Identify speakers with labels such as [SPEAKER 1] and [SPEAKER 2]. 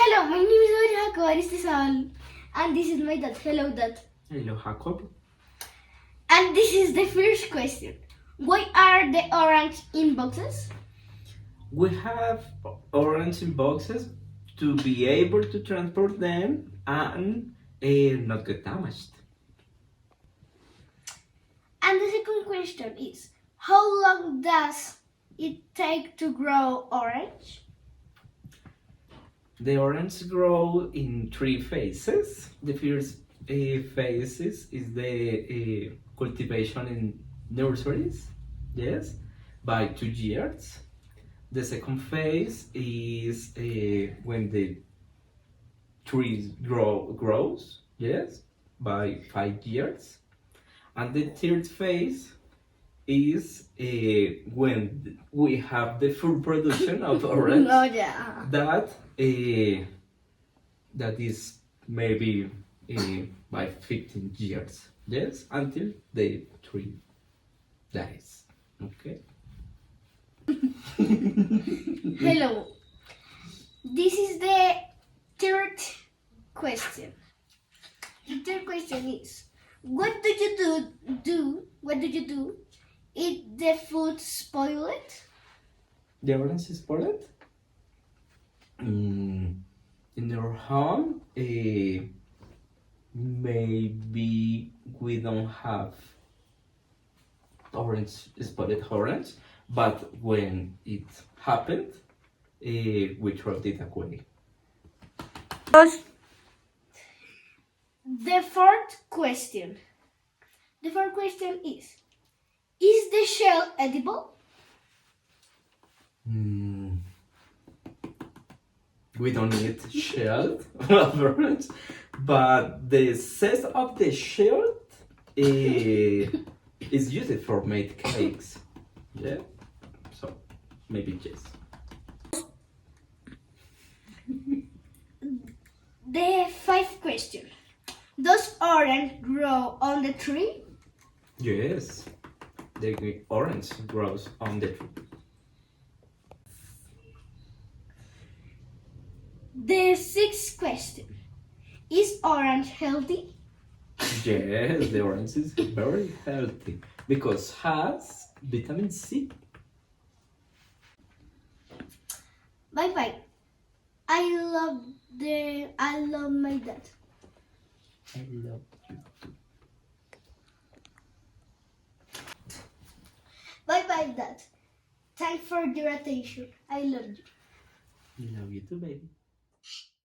[SPEAKER 1] Hello, my name is Jacob Aristisal, and this is my dad. Hello, dad.
[SPEAKER 2] Hello, Jacob.
[SPEAKER 1] And this is the first question. Why are the orange in boxes?
[SPEAKER 2] We have orange in boxes to be able to transport them and not get damaged.
[SPEAKER 1] And the second question is, how long does it take to grow orange?
[SPEAKER 2] The orange grow in three phases. The first phase is the cultivation in nurseries, yes, by 2 years. The second phase is when the trees grows, yes, by 5 years. And the third phase is when we have the full production of orange.
[SPEAKER 1] Oh, yeah.
[SPEAKER 2] That is maybe by 15 years, yes, until the tree dies. Okay.
[SPEAKER 1] Hello. This is the third question. The third question is, what do you do? What do you do if the food spoiled?
[SPEAKER 2] The orange is spoiled. In our home, maybe we don't have spotted orange, but when it happened, we throw it away.
[SPEAKER 1] The fourth question. The fourth question is the shell edible?
[SPEAKER 2] We don't eat shell of orange, but the zest of the shell is used for made cakes. Yeah, so maybe yes.
[SPEAKER 1] The fifth question. Does orange grow on the tree?
[SPEAKER 2] Yes, the orange grows on the tree.
[SPEAKER 1] The sixth question. Is orange healthy?
[SPEAKER 2] Yes, the orange is very healthy because has vitamin C.
[SPEAKER 1] Bye bye. I love my dad.
[SPEAKER 2] I love you.
[SPEAKER 1] Bye bye, dad. Thanks for your attention. I love you.
[SPEAKER 2] I love you too, baby.